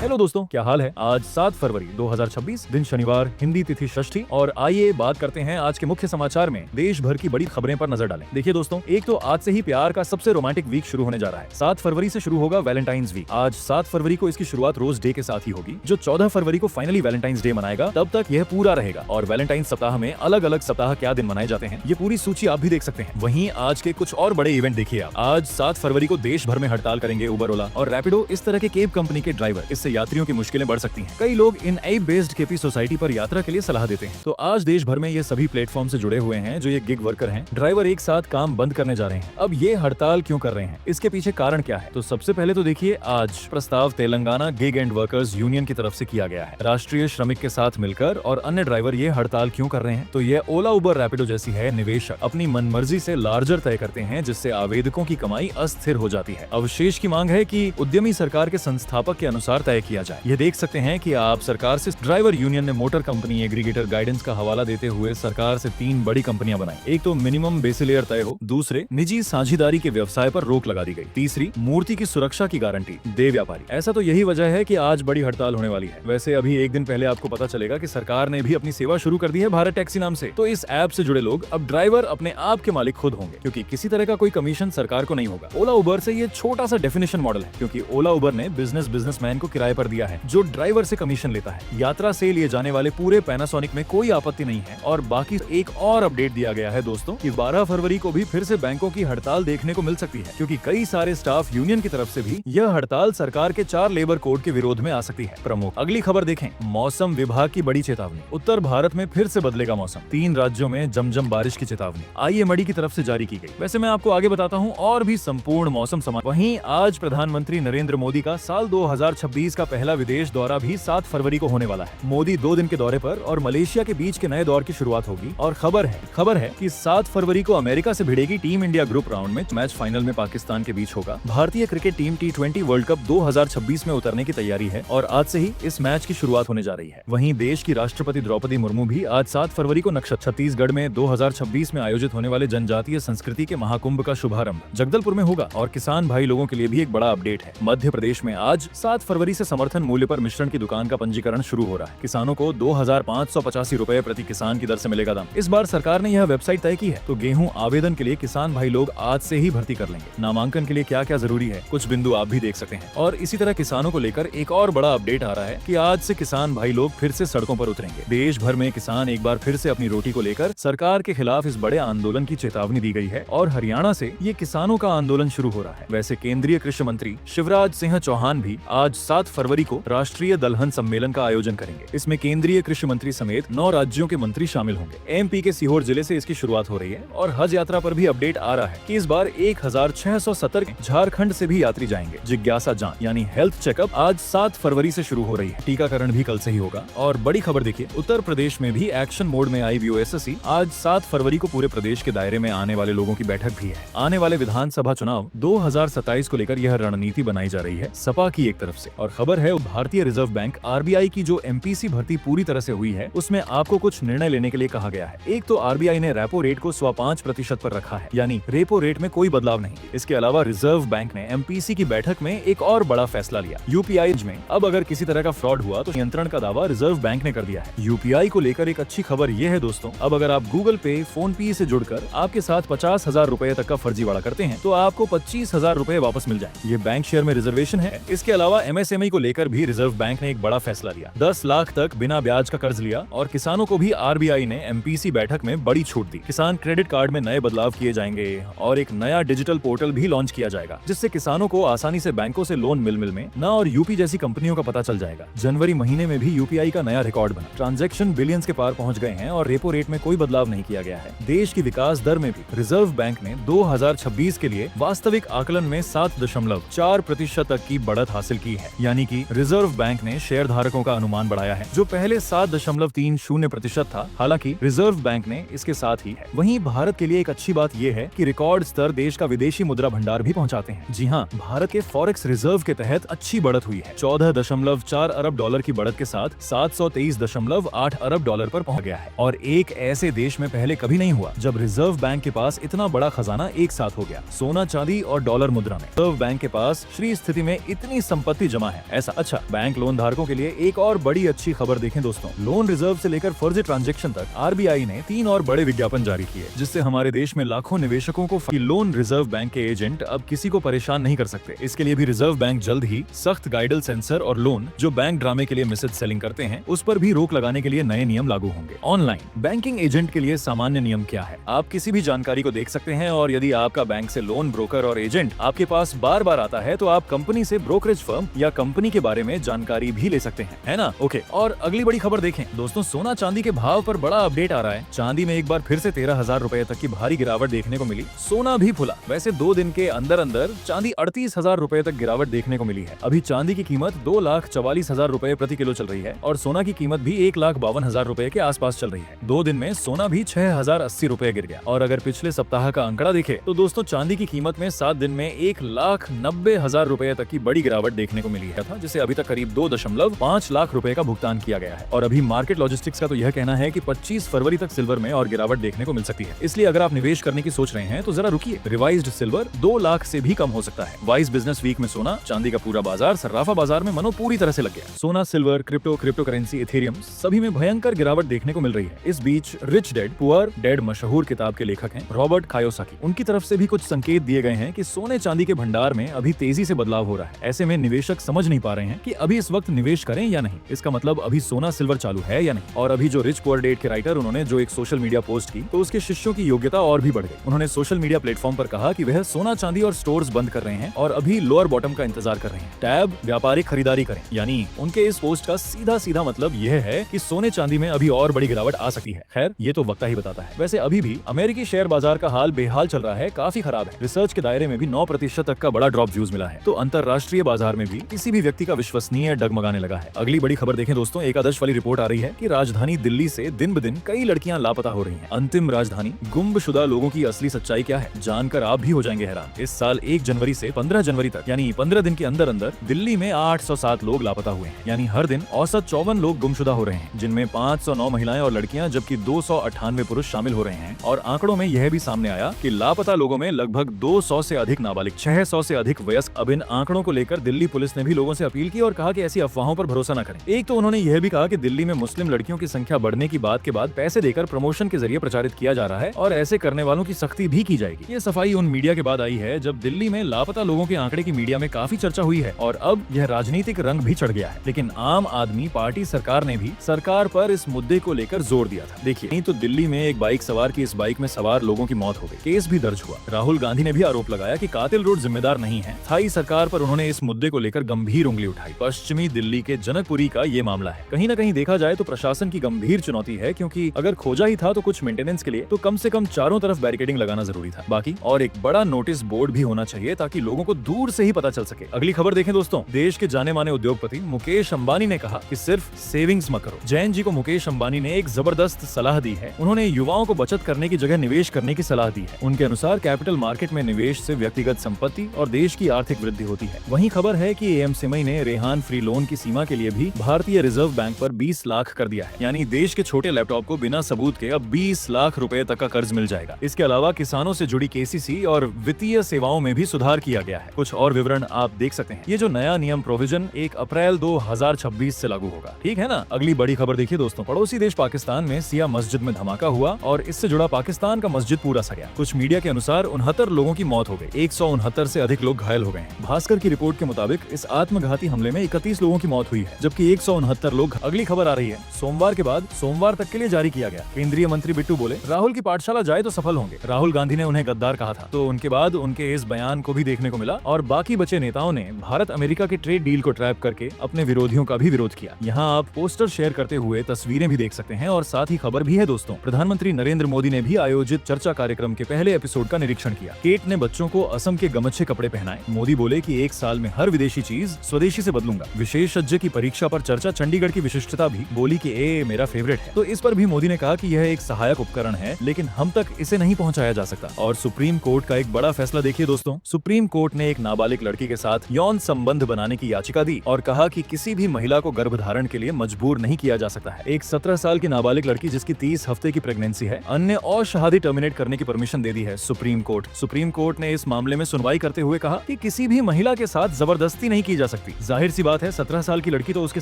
Hello दोस्तों, क्या हाल है। आज 7 फरवरी 2026 दिन शनिवार, हिंदी तिथि षष्ठी। और आइए बात करते हैं आज के मुख्य समाचार में देश भर की बड़ी खबरें पर नजर डालें। देखिए दोस्तों, एक तो आज से ही प्यार का सबसे रोमांटिक वीक शुरू होने जा रहा है। 7 फरवरी से शुरू होगा वैलेंटाइंस वीक। आज 7 फरवरी को इसकी शुरुआत रोज डे के साथ ही होगी, जो 14 फरवरी को फाइनली वैलेंटाइंस डे मनाएगा। तब तक यह पूरा रहेगा। और वैलेंटाइंस सप्ताह में अलग अलग सप्ताह क्या दिन मनाए जाते हैं, ये पूरी सूची आप भी देख सकते हैं। वहीं आज के कुछ और बड़े इवेंट देखिए आप। आज 7 फरवरी को देश भर में हड़ताल करेंगे उबर, ओला और रैपिडो, इस तरह के केब कंपनी के ड्राइवर। इससे यात्रियों की मुश्किलें बढ़ सकती हैं। कई लोग इन ऐप बेस्ड केपी सोसाइटी पर यात्रा के लिए सलाह देते हैं। तो आज देश भर में ये सभी प्लेटफॉर्म से जुड़े हुए हैं जो ये गिग वर्कर हैं, ड्राइवर एक साथ काम बंद करने जा रहे हैं। अब ये हड़ताल क्यों कर रहे हैं, इसके पीछे कारण क्या है? तो सबसे पहले तो देखिए, आज प्रस्ताव Telangana gig and workers union की तरफ से किया गया है। राष्ट्रीय श्रमिक के साथ मिलकर और अन्य ड्राइवर ये हड़ताल क्यों कर रहे हैं? तो ये ओला, उबर, रैपिडो जैसी है निवेशक अपनी मनमर्जी से लार्जर तय करते हैं, जिससे आवेदकों की कमाई अस्थिर हो जाती है। अवशेष की मांग है कि उद्यमी सरकार के संस्थापक के अनुसार तय किया जाए। ये देख सकते हैं कि आप सरकार से ड्राइवर यूनियन ने मोटर कंपनी एग्रीगेटर गाइडेंस का हवाला देते हुए सरकार से 3 बड़ी कंपनियां बनाई। एक तो मिनिमम बेसिलेयर तय हो, दूसरे निजी साझेदारी के व्यवसाय पर रोक लगा दी गई, तीसरी मूर्ति की सुरक्षा की गारंटी दे व्यापारी। ऐसा तो यही वजह है कि आज बड़ी हड़ताल होने वाली है। वैसे अभी एक दिन पहले आपको पता चलेगा कि सरकार ने भी अपनी सेवा शुरू कर दी है भारत टैक्सी नाम से। तो इस ऐप से जुड़े लोग अब ड्राइवर अपने आप के मालिक खुद होंगे, क्योंकि किसी तरह का कोई कमीशन सरकार को नहीं होगा। ओला उबर से ये छोटा सा डेफिनेशन मॉडल है, क्योंकि ओला उबर ने बिजनेसमैन को किराए पर दिया है, जो ड्राइवर से कमीशन लेता है। यात्रा से लिए जाने वाले पूरे पैनासोनिक में कोई आपत्ति नहीं है। और बाकी एक और अपडेट दिया गया है दोस्तों कि 12 फरवरी को भी फिर से बैंकों की हड़ताल देखने को मिल सकती है, क्योंकि कई सारे स्टाफ यूनियन की तरफ से भी यह हड़ताल सरकार के 4 लेबर कोड के विरोध में आ सकती है। प्रमुख अगली खबर देखें, मौसम विभाग की बड़ी चेतावनी। उत्तर भारत में फिर से बदलेगा मौसम, 3 राज्यों में जमजम बारिश की चेतावनी IMD की तरफ से जारी की गई। वैसे मैं आपको आगे बताता हूँ और भी संपूर्ण मौसम समाचार। वहीं आज प्रधानमंत्री नरेंद्र मोदी का साल 2026 का पहला विदेश दौरा भी 7 फरवरी को होने वाला है। मोदी 2 दिन के दौरे पर और मलेशिया के बीच के नए दौर की शुरुआत होगी। और खबर है कि 7 फरवरी को अमेरिका से भिड़ेगी टीम इंडिया ग्रुप राउंड में। मैच फाइनल में पाकिस्तान के बीच होगा। भारतीय cricket team T20 world cup 2026 में उतरने की तैयारी है और आज से ही इस मैच की शुरुआत होने जा रही है। वहीं देश की राष्ट्रपति द्रौपदी मुर्मू भी आज 7 फरवरी को छत्तीसगढ़ में 2026 में आयोजित होने वाले जनजातीय संस्कृति के महाकुंभ का शुभारंभ जगदलपुर में होगा। और किसान भाई लोगों के लिए भी एक बड़ा अपडेट है। मध्य प्रदेश में आज 7 फरवरी से समर्थन मूल्य पर मिश्रण की दुकान का पंजीकरण शुरू हो रहा है। किसानों को 2585 रुपए प्रति किसान की दर से मिलेगा दाम। इस बार सरकार ने यह वेबसाइट तय की है, तो गेहूं आवेदन के लिए किसान भाई लोग आज से ही भर्ती कर लेंगे। नामांकन के लिए क्या क्या जरूरी है, कुछ बिंदु आप भी देख सकते हैं। और इसी तरह किसानों को लेकर एक और बड़ा अपडेट आ रहा है कि आज से किसान भाई लोग फिर से सड़कों पर उतरेंगे। देश भर में किसान एक बार फिर से अपनी रोटी को लेकर सरकार के खिलाफ इस बड़े आंदोलन की चेतावनी दी गई है। और हरियाणा से ये किसानों का आंदोलन शुरू हो रहा है। वैसे केंद्रीय कृषि मंत्री शिवराज सिंह चौहान भी आज 7 फरवरी को राष्ट्रीय दलहन सम्मेलन का आयोजन करेंगे। इसमें केंद्रीय कृषि मंत्री समेत 9 राज्यों के मंत्री शामिल होंगे। MP के सीहोर जिले से इसकी शुरुआत हो रही है। और हज यात्रा पर भी अपडेट आ रहा है कि इस बार 1670 झारखंड से भी यात्री जाएंगे। जिज्ञासा जांच यानी हेल्थ चेकअप आज 7 फरवरी से शुरू हो रही है। टीकाकरण भी कल से ही होगा। और बड़ी खबर देखिए, उत्तर प्रदेश में भी एक्शन मोड में आई VOSSC। आज 7 फरवरी को पूरे प्रदेश के दायरे में आने वाले लोगों की बैठक भी है। आने वाले विधानसभा चुनाव 2027 को लेकर यह रणनीति बनाई जा रही है सपा की एक तरफ से। और खबर है भारतीय रिजर्व बैंक RBI की जो MPC भर्ती पूरी तरह से हुई है, उसमें आपको कुछ निर्णय लेने के लिए कहा गया है। एक तो RBI ने रेपो रेट को 5% पर रखा है, यानी रेपो रेट में कोई बदलाव नहीं। इसके अलावा रिजर्व बैंक ने MPC की बैठक में एक और बड़ा फैसला लिया। UPI में अब अगर किसी तरह का फ्रॉड हुआ तो नियंत्रण का दावा रिजर्व बैंक ने कर दिया है। UPI को लेकर एक अच्छी खबर यह है दोस्तों, अब अगर आप गूगल पे, फोन पे से जुड़कर आपके साथ 50,000 रुपए तक का फर्जीवाड़ा करते हैं तो आपको 25,000 रुपए वापस मिल जाए। ये बैंक शेयर में रिजर्वेशन है। इसके अलावा MSME को लेकर भी रिजर्व बैंक ने एक बड़ा फैसला लिया। 10 लाख तक बिना ब्याज का कर्ज लिया। और किसानों को भी RBI ने MPC बैठक में बड़ी छूट दी। किसान क्रेडिट कार्ड में नए बदलाव किए जाएंगे और एक नया डिजिटल पोर्टल भी लॉन्च किया जाएगा, जिससे किसानों को आसानी से बैंकों से लोन मिल में न और यूपी जैसी कंपनियों का पता चल जाएगा। जनवरी महीने में भी UPI का नया रिकॉर्ड बना। ट्रांजैक्शन बिलियंस के पार पहुंच गए हैं और रेपो रेट में कोई बदलाव नहीं किया गया है। देश की विकास दर में भी रिजर्व बैंक ने 2026 के लिए वास्तविक आकलन में 7.4% तक की बढ़त हासिल की है। यानी कि रिजर्व बैंक ने शेयर धारकों का अनुमान बढ़ाया है, जो पहले 7.30% था। हालांकि रिजर्व बैंक ने इसके साथ ही है। वहीं भारत के लिए एक अच्छी बात यह है कि रिकॉर्ड स्तर देश का विदेशी मुद्रा भंडार भी पहुंचाते हैं। जी हां, भारत के फॉरेक्स रिजर्व के तहत अच्छी बढ़त हुई है। 14.4 अरब डॉलर की बढ़त के साथ 723.8 अरब डॉलर पर पहुंच गया है। और एक ऐसे देश में पहले कभी नहीं हुआ जब रिजर्व बैंक के पास इतना बड़ा खजाना एक साथ हो गया। सोना, चांदी और डॉलर मुद्रा में रिजर्व बैंक के पास श्री स्थिति में इतनी संपत्ति जमा है ऐसा। अच्छा, बैंक लोन धारकों के लिए एक और बड़ी अच्छी खबर देखें दोस्तों। लोन रिजर्व से लेकर फर्जी ट्रांजैक्शन तक आरबीआई ने 3 और बड़े विज्ञापन जारी किए, जिससे हमारे देश में लाखों निवेशकों को लोन रिजर्व बैंक के एजेंट अब किसी को परेशान नहीं कर सकते। इसके लिए भी रिजर्व बैंक जल्द ही सख्त गाइडल सेंसर और लोन जो बैंक ड्रामे के लिए मिसलेज सेलिंग करते हैं उस पर भी रोक लगाने के लिए नए नियम लागू होंगे। ऑनलाइन बैंकिंग एजेंट के लिए सामान्य नियम क्या है? आप किसी भी जानकारी को देख सकते हैं, और यदि आपका बैंक से लोन ब्रोकर और एजेंट आपके पास बार बार आता है तो आप कंपनी से ब्रोकरेज फर्म या कंपनी के बारे में जानकारी भी ले सकते हैं, है ना? ओके, और अगली बड़ी खबर देखें दोस्तों। सोना चांदी के भाव पर बड़ा अपडेट आ रहा है। चांदी में एक बार फिर से 13,000 रुपए तक की भारी गिरावट देखने को मिली। सोना भी फुला। वैसे 2 दिन के अंदर अंदर चांदी 38,000 रुपए तक गिरावट देखने को मिली है। अभी चांदी की कीमत 2,44,000 रुपए प्रति किलो चल रही है और सोना की कीमत भी 1,52,000 रुपए के आसपास चल रही है। 2 दिन में सोना भी 6,080 रुपए गिर गया। और अगर पिछले सप्ताह का आंकड़ा देखे तो दोस्तों चांदी की कीमत में 7 दिन में 1,90,000 रुपए तक की बड़ी गिरावट देखने को मिली है था, जिसे अभी तक करीब 2.5 लाख रुपए का भुगतान किया गया है। और अभी मार्केट लॉजिस्टिक्स का तो यह कहना है कि 25 फरवरी तक सिल्वर में और गिरावट देखने को मिल सकती है। इसलिए अगर आप निवेश करने की सोच रहे हैं तो जरा रुकिए। रिवाइज्ड सिल्वर 2 लाख से भी कम हो सकता है। वाइज बिजनेस वीक में सोना चांदी का पूरा बाजार सर्राफा बाजार में मनो पूरी तरह से लग गया। सोना, सिल्वर, क्रिप्टो करेंसी, इथेरियम सभी में भयंकर गिरावट देखने को मिल रही है। इस बीच रिच डैड पुअर डैड मशहूर किताब के लेखक हैं रॉबर्ट कायोसाकी। उनकी तरफ से भी कुछ संकेत दिए गए हैं कि सोने चांदी के भंडार में अभी तेजी से बदलाव हो रहा है। ऐसे में निवेशक समझ नहीं पा रहे हैं कि अभी इस वक्त निवेश करें या नहीं। इसका मतलब अभी सोना सिल्वर चालू है या नहीं। और अभी जो रिच पुअर डैड के राइटर उन्होंने जो एक सोशल मीडिया पोस्ट की तो उसके शिष्यों की योग्यता और भी बढ़ गई। उन्होंने सोशल मीडिया प्लेटफॉर्म पर कहा कि वह सोना चांदी और स्टोर्स बंद कर रहे हैं और अभी लोअर बॉटम का इंतजार कर रहे हैं। टैब व्यापारिक खरीदारी करें। यानी उनके इस पोस्ट का सीधा मतलब यह है कि सोने चांदी में अभी और बड़ी गिरावट आ सकती है। खैर, ये तो वक्त ही बताता है। वैसे अभी भी अमेरिकी शेयर बाजार का हाल बेहाल चल रहा है, काफी खराब है। रिसर्च के दायरे में भी 9% तक का बड़ा ड्रॉप व्यूज मिला है। तो अंतरराष्ट्रीय बाजार में भी किसी भी व्यक्ति का विश्वसनीय डगमगाने लगा है। अगली बड़ी खबर देखें दोस्तों। एकादश वाली रिपोर्ट आ रही है कि राजधानी दिल्ली से दिन ब दिन कई लड़कियां लापता हो रही हैं। अंतिम राजधानी गुमशुदा लोगों की असली सच्चाई क्या है, जानकर आप भी हो जाएंगे हैरान। इस साल 1 जनवरी से 15 जनवरी तक यानी 15 दिन के अंदर अंदर दिल्ली में 807 लोग लापता हुए हैं। यानी हर दिन औसत 54 लोग गुमशुदा हो रहे हैं, जिनमें 509 महिलाएं और लड़कियां जबकि 298 पुरुष शामिल हो रहे हैं। और आंकड़ों में यह भी सामने आया कि लापता लोगों में लगभग 200 से अधिक नाबालिग, 600 से अधिक वयस्क। अब इन आंकड़ों को लेकर दिल्ली पुलिस ने भी लोगों से अपील की और कहा कि ऐसी अफवाहों पर भरोसा न करें। एक तो उन्होंने यह भी कहा कि दिल्ली में मुस्लिम लड़कियों की संख्या बढ़ने की बात के बाद पैसे देकर प्रमोशन के जरिए प्रचारित किया जा रहा है और ऐसे करने वालों की सख्ती भी की जाएगी। ये सफाई उन मीडिया के बाद आई है जब दिल्ली में लापता लोगों के आंकड़े की मीडिया में काफी चर्चा हुई है और अब यह राजनीतिक रंग भी चढ़ गया है। लेकिन आम आदमी पार्टी सरकार ने भी सरकार पर इस मुद्दे को लेकर जोर दिया था। देखिए, नहीं तो दिल्ली में एक बाइक सवार की इस बाइक में सवार लोगों की मौत हो गई, केस भी दर्ज हुआ। राहुल गांधी ने भी आरोप लगाया कि कातिल रोड जिम्मेदार नहीं है। स्थायी सरकार पर उन्होंने इस मुद्दे को लेकर गंभीर उंगली उठाई। पश्चिमी दिल्ली के जनकपुरी का ये मामला है। कहीं न कहीं देखा जाए तो प्रशासन की गंभीर चुनौती है, क्योंकि अगर खोजा ही था तो कुछ मेंटेनेंस के लिए तो कम से कम चारों तरफ बैरिकेडिंग लगाना जरूरी था। बाकी और एक बड़ा नोटिस बोर्ड भी होना चाहिए ताकि लोगों को दूर से ही पता चल सके। अगली खबर देखें दोस्तों। देश के जाने माने उद्योगपति मुकेश अंबानी ने कहा कि सिर्फ सेविंग्स मत करो। जैन जी को मुकेश अंबानी ने एक जबरदस्त सलाह दी है। उन्होंने युवाओं को बचत करने की जगह निवेश करने की सलाह दी है। उनके अनुसार कैपिटल मार्केट में निवेश से व्यक्तिगत संपत्ति और देश की आर्थिक वृद्धि होती है। वहीं खबर है कि एएमसीएमई ने रेहान फ्री लोन की सीमा के लिए भी भारतीय रिजर्व बैंक पर 20 लाख कर दिया है। यानी देश के छोटे लैपटॉप को बिना सबूत के अब 20 लाख रुपए तक का कर्ज मिल जाएगा। इसके अलावा किसानों से जुड़ी केसीसी और वित्तीय सेवाओं में भी सुधार किया गया है। कुछ और विवरण आप देख सकते हैं। ये जो नया नियम प्रोविजन 1 अप्रैल 2026 से लागू होगा। ठीक है ना। अगली बड़ी खबर देखिए दोस्तों। पड़ोसी देश पाकिस्तान में सिया मस्जिद में धमाका हुआ और इससे जुड़ा पाकिस्तान का मस्जिद पूरा सा गया। कुछ मीडिया के अनुसार 69 लोगों की मौत हो गई। 169 से अधिक लोग घायल हो गए हैं। भास्कर की रिपोर्ट के मुताबिक इस आत्मघाती हमले में 31 लोगों की मौत हुई है, जबकि 169 लोग। अगली खबर आ रही है। सोमवार के बाद सोमवार तक के लिए जारी किया गया। केंद्रीय मंत्री बिट्टू बोले राहुल की पाठशाला जाए तो सफल होंगे। राहुल गांधी ने उन्हें गद्दार कहा था, तो उनके बाद उनके इस बयान को भी देखने को मिला और बाकी बचे नेताओं ने भारत अमेरिका के ट्रेड डील को ट्रैप करके अपने विरोधियों का भी विरोध किया। यहाँ आप पोस्टर शेयर करते हुए तस्वीरें भी देख सकते हैं और साथ ही खबर भी है दोस्तों। प्रधानमंत्री नरेंद्र मोदी ने भी आयोजित चर्चा कार्यक्रम के पहले एपिसोड का निरीक्षण किया। केट ने बच्चों को असम के गमच्छे कपड़े पहनाए। मोदी बोले कि 1 साल में हर विदेशी चीज स्वदेशी से बदलूंगा। विशेषज्ञ की परीक्षा पर चर्चा। चंडीगढ़ की विशिष्टता भी बोली कि ए मेरा फेवरेट है। तो इस पर भी मोदी ने कहा कि यह एक सहायक उपकरण है, लेकिन हम तक इसे नहीं पहुंचाया जा सकता। और सुप्रीम कोर्ट का एक बड़ा फैसला देखिए दोस्तों। सुप्रीम कोर्ट ने एक नाबालिग लड़की के साथ यौन संबंध बनाने की याचिका दी और कहा कि किसी भी महिला को गर्भधारण के लिए मजबूर नहीं किया जा सकता है। एक 17 साल की नाबालिग लड़की जिसकी 30 हफ्ते की प्रेगनेंसी है, अन्य और शादी टर्मिनेट करने की परमिशन दे दी है सुप्रीम कोर्ट। सुप्रीम कोर्ट ने इस मामले में सुनवाई करते हुए कहा कि किसी भी महिला के साथ जबरदस्ती नहीं की जा सकती। सकती। जाहिर सी बात है 17 साल की लड़की तो उसके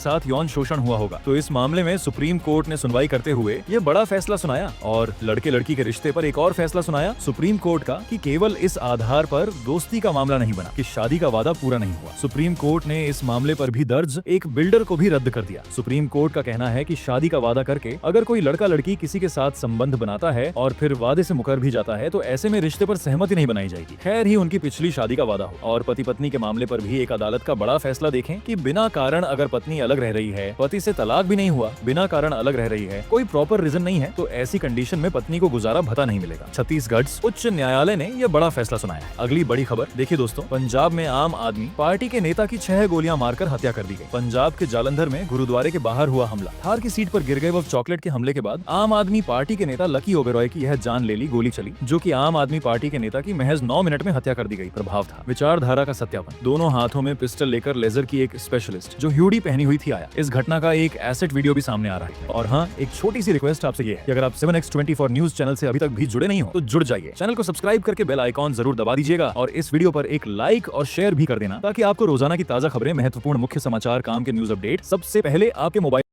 साथ यौन शोषण हुआ होगा। तो इस मामले में सुप्रीम कोर्ट ने सुनवाई करते हुए ये बड़ा फैसला सुनाया और लड़के लड़की के रिश्ते पर एक और फैसला सुनाया सुप्रीम कोर्ट का कि केवल इस आधार पर दोस्ती का मामला नहीं बना कि शादी का वादा पूरा नहीं हुआ। सुप्रीम कोर्ट ने इस मामले पर भी दर्ज एक बिल्डर को भी रद्द कर दिया। सुप्रीम कोर्ट का कहना है कि शादी का वादा करके अगर कोई लड़का लड़की किसी के साथ संबंध बनाता है और फिर वादे से मुकर भी जाता है तो ऐसे में रिश्ते पर सहमति नहीं बनाई जाएगी, खैर ही उनकी पिछली शादी का वादा हो। और पति पत्नी के मामले पर भी एक अदालत का बड़ा फैसला देखें कि बिना कारण अगर पत्नी अलग रह रही है, पति से तलाक भी नहीं हुआ, बिना कारण अलग रह रही है, कोई प्रॉपर रीजन नहीं है, तो ऐसी कंडीशन में पत्नी को गुजारा भत्ता नहीं मिलेगा। छत्तीसगढ़ उच्च न्यायालय ने यह बड़ा फैसला सुनाया है। अगली बड़ी खबर देखिए दोस्तों, पंजाब में आम आदमी पार्टी के नेता की 6 गोलियां मारकर हत्या कर दी गई। पंजाब के जालंधर में गुरुद्वारे के बाहर हुआ हमला, थार की सीट पर गिर गए व चॉकलेट के हमले के बाद आम आदमी पार्टी के नेता लकी ओबेरॉय की यह जानलेली गोली चली, जो कि आम आदमी पार्टी के नेता की महज 9 मिनट में हत्या कर दी गई। प्रभाव था विचारधारा का सत्यापन। दोनों हाथों में पिस्टल लेकर लेजर की एक स्पेशलिस्ट जो ह्यूडी पहनी हुई थी आया। इस घटना का एक एसेट वीडियो भी सामने आ रहा है। और हाँ, एक छोटी सी रिक्वेस्ट आपसे ये है कि अगर आप 7x24 न्यूज चैनल से अभी तक भी जुड़े नहीं हो तो जुड़ जाइए, चैनल को सब्सक्राइब करके बेल आइकॉन जरूर दबा दीजिएगा और इस वीडियो पर एक लाइक और शेयर भी कर देना ताकि आपको रोजाना की ताजा खबरें, महत्वपूर्ण मुख्य समाचार, काम के न्यूज अपडेट सबसे पहले आपके मोबाइल